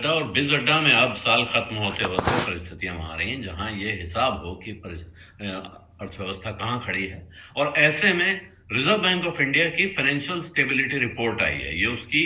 और बिज अड्डा में अब साल खत्म होते होते परिस्थितियां आ रही हैं जहां ये हिसाब हो कि अर्थव्यवस्था कहां खड़ी है। और ऐसे में रिजर्व बैंक ऑफ इंडिया की फाइनेंशियल स्टेबिलिटी रिपोर्ट आई है। ये उसकी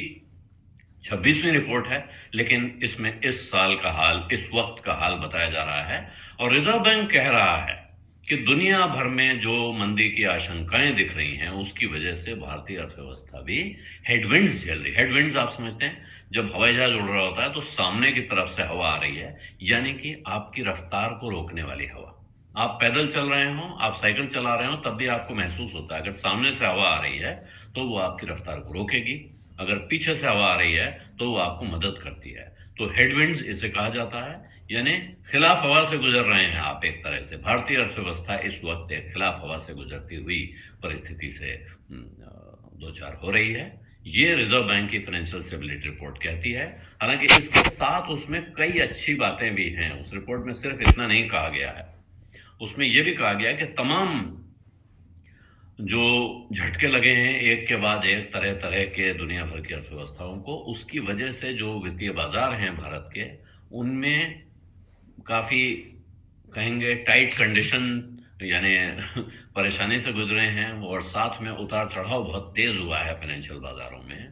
26वीं रिपोर्ट है, लेकिन इसमें इस साल का हाल, इस वक्त का हाल बताया जा रहा है। और रिजर्व बैंक कह रहा है कि दुनिया भर में जो मंदी की आशंकाएं दिख रही हैं उसकी वजह से भारतीय अर्थव्यवस्था भी हेडविंड्स झेल रही है। हेडविंड्स आप समझते हैं, जब हवाई जहाज उड़ रहा होता है तो सामने की तरफ से हवा आ रही है, यानी कि आपकी रफ्तार को रोकने वाली हवा। आप पैदल चल रहे हो, आप साइकिल चला रहे हो, तब भी आपको महसूस होता है अगर सामने से हवा आ रही है तो वो आपकी रफ्तार को रोकेगी, अगर पीछे से हवा आ रही है तो वो आपको मदद करती है। तो हेडविंड्स इसे कहा जाता है, यानी खिलाफ हवा से गुजर रहे हैं आप। एक तरह से भारतीय अर्थव्यवस्था इस वक्त एक खिलाफ हवा से गुजरती हुई परिस्थिति से दो चार हो रही है। ये रिजर्व बैंक की फाइनेंशियल स्टेबिलिटी रिपोर्ट कहती है। हालांकि इसके साथ उसमें कई अच्छी बातें भी हैं। उस रिपोर्ट में सिर्फ इतना नहीं कहा गया है, उसमें यह भी कहा गया है कि तमाम जो झटके लगे हैं एक के बाद एक तरह तरह के दुनिया भर की अर्थव्यवस्थाओं को, उसकी वजह से जो वित्तीय बाजार हैं भारत के, उनमें काफ़ी कहेंगे टाइट कंडीशन, यानी परेशानी से गुजरे हैं। और साथ में उतार चढ़ाव बहुत तेज़ हुआ है फाइनेंशियल बाजारों में।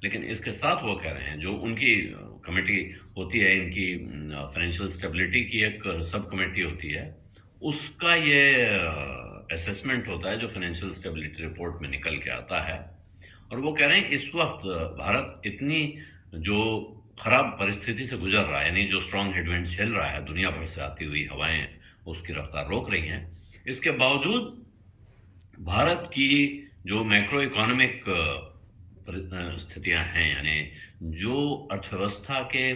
लेकिन इसके साथ वो कह रहे हैं, जो उनकी कमेटी होती है, इनकी फाइनेंशियल स्टेबिलिटी की एक सब कमेटी होती है, उसका ये असेसमेंट होता है जो फाइनेंशियल स्टेबिलिटी रिपोर्ट में निकल के आता है। और वो कह रहे हैं इस वक्त भारत इतनी जो खराब परिस्थिति से गुजर रहा है, यानी जो स्ट्रॉन्ग हेडविंड झेल रहा है, दुनिया भर से आती हुई हवाएं उसकी रफ्तार रोक रही हैं, इसके बावजूद भारत की जो मैक्रो इकोनॉमिक स्थितियां हैं, यानी जो अर्थव्यवस्था के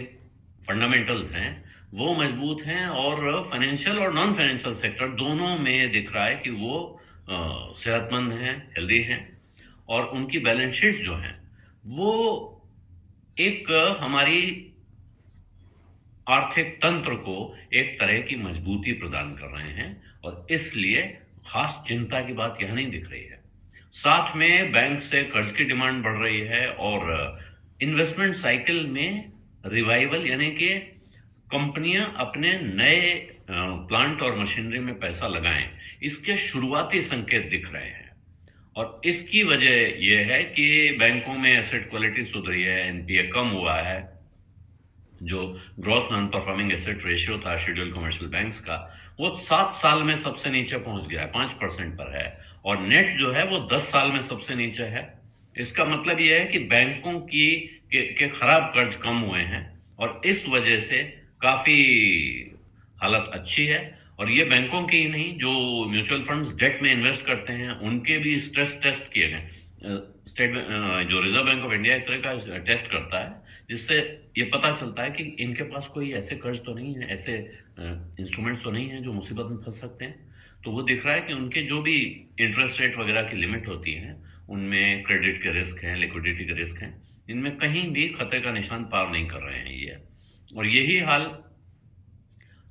फंडामेंटल्स हैं वो मजबूत हैं। और फाइनेंशियल और नॉन फाइनेंशियल सेक्टर दोनों में दिख रहा है कि वो सेहतमंद हैं, हेल्दी हैं। और उनकी बैलेंस शीट जो हैं वो एक हमारी आर्थिक तंत्र को एक तरह की मजबूती प्रदान कर रहे हैं। और इसलिए खास चिंता की बात यह नहीं दिख रही है। साथ में बैंक से कर्ज की डिमांड बढ़ रही है और इन्वेस्टमेंट साइकिल में रिवाइवल, यानी कि कंपनियां अपने नए प्लांट और मशीनरी में पैसा लगाएं, इसके शुरुआती संकेत दिख रहे हैं। और इसकी वजह यह है कि बैंकों में एसेट क्वालिटी सुधरी है, एनपीए कम हुआ है। जो gross non performing asset ratio था शेड्यूल कमर्शियल बैंक्स का, वो 7 साल में सबसे नीचे पहुंच गया है, 5% पर है। और नेट जो है वो 10 साल में सबसे नीचे है। इसका मतलब यह है कि बैंकों के खराब कर्ज कम हुए हैं और इस वजह से काफी हालत अच्छी है। और ये बैंकों की ही नहीं, जो म्यूचुअल फंड्स डेट में इन्वेस्ट करते हैं उनके भी स्ट्रेस टेस्ट किए गए। स्टेट जो रिजर्व बैंक ऑफ इंडिया एक तरह का टेस्ट करता है, जिससे ये पता चलता है कि इनके पास कोई ऐसे कर्ज तो नहीं है, ऐसे इंस्ट्रूमेंट्स तो नहीं है जो मुसीबत में फंस सकते हैं। तो वो दिख रहा है कि उनके जो भी इंटरेस्ट रेट वगैरह की लिमिट होती है, उनमें क्रेडिट के रिस्क हैं, लिक्विडिटी के रिस्क हैं, इनमें कहीं भी खतरे का निशान पार नहीं कर रहे हैं ये। और यही हाल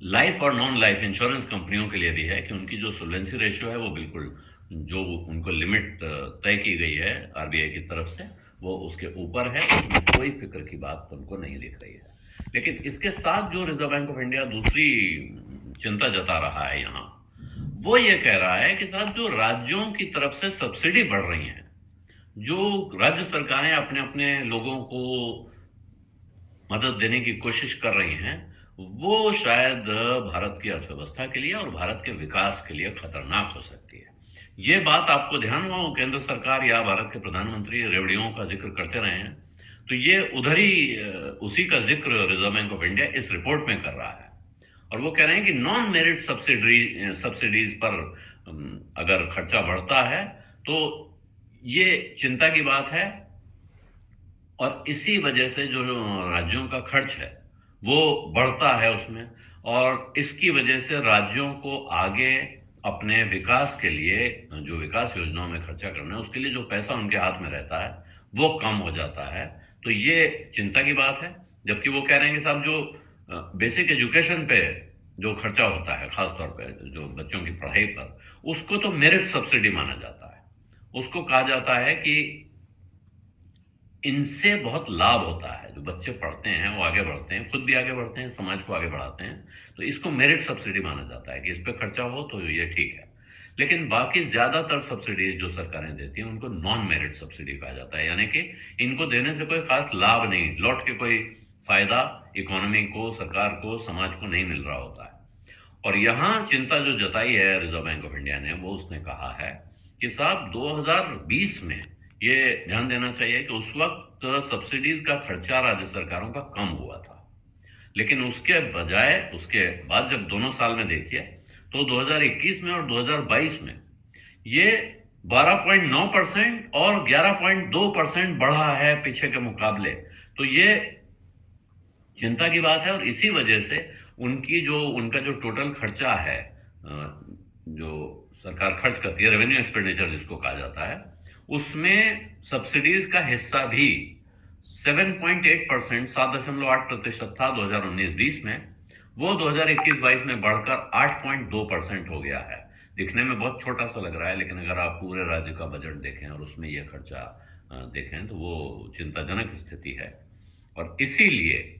लाइफ और नॉन लाइफ इंश्योरेंस कंपनियों के लिए भी है कि उनकी जो सोल्वेंसी रेशियो है वो बिल्कुल, जो उनको लिमिट तय की गई है आरबीआई की तरफ से, वो उसके ऊपर है। उसमें कोई फिक्र की बात उनको नहीं दिख रही है। लेकिन इसके साथ जो रिजर्व बैंक ऑफ इंडिया दूसरी चिंता जता रहा है यहाँ, वो ये कह रहा है कि साथ जो राज्यों की तरफ से सब्सिडी बढ़ रही है, जो राज्य सरकारें अपने अपने लोगों को मदद देने की कोशिश कर रही हैं, वो शायद भारत की अर्थव्यवस्था के लिए और भारत के विकास के लिए खतरनाक हो सकती है। ये बात आपको ध्यान हो, केंद्र सरकार या भारत के प्रधानमंत्री रेवड़ियों का जिक्र करते रहे हैं, तो ये उधर ही उसी का जिक्र रिजर्व बैंक ऑफ इंडिया इस रिपोर्ट में कर रहा है। और वो कह रहे हैं कि नॉन मेरिट सब्सिडीज पर अगर खर्चा बढ़ता है तो ये चिंता की बात है। और इसी वजह से जो राज्यों का खर्च है वो बढ़ता है उसमें, और इसकी वजह से राज्यों को आगे अपने विकास के लिए, जो विकास योजनाओं में खर्चा करना है, उसके लिए जो पैसा उनके हाथ में रहता है वो कम हो जाता है। तो ये चिंता की बात है। जबकि वो कह रहे हैं कि साहब जो बेसिक एजुकेशन पे जो खर्चा होता है, खासतौर पे जो बच्चों की पढ़ाई पर, उसको तो मेरिट सब्सिडी माना जाता है। उसको कहा जाता है कि इनसे बहुत लाभ होता है। जो बच्चे पढ़ते हैं, वो आगे बढ़ते हैं, खुद भी आगे बढ़ते हैं, समाज को आगे बढ़ाते हैं। तो इसको मेरिट सब्सिडी माना जाता है कि इस पे खर्चा हो तो ये ठीक है। लेकिन बाकी ज़्यादातर सब्सिडीज़ जो सरकारें देती हैं, उनको नॉन मेरिट सब्सिडी कहा जाता है। यानी कि इनको देने से कोई ख़ास लाभ नहीं, लौट के कोई फ़ायदा इकोनॉमी को, सरकार को, समाज को नहीं मिल रहा होता है। और यहाँ चिंता जो जताई है रिजर्व बैंक ऑफ इंडिया ने, वो उसने कहा है कि साहब 2020 में ये ध्यान देना चाहिए कि उस वक्त सब्सिडीज का खर्चा राज्य सरकारों का कम हुआ था। लेकिन उसके बजाय उसके बाद जब दोनों साल में देखिए तो 2021 में और 2022 में ये 12.9% और 11.2% बढ़ा है पीछे के मुकाबले। तो ये चिंता की बात है और इसी वजह से उनका जो टोटल खर्चा है, जो सरकार खर्च करती है, रेवेन्यू एक्सपेंडिचर जिसको कहा जाता है, उसमें सब्सिडीज का हिस्सा भी 7.8%, 7.8% था 2019-20 में, वो 2021-22 में बढ़कर 8.2% हो गया है। दिखने में बहुत छोटा सा लग रहा है, लेकिन अगर आप पूरे राज्य का बजट देखें और उसमें यह खर्चा देखें तो वो चिंताजनक स्थिति है। और इसीलिए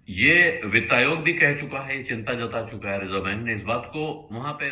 ये वित्त आयोग भी कह चुका है, चिंता जता चुका है, रिजर्व बैंक ने इस बात को वहां पे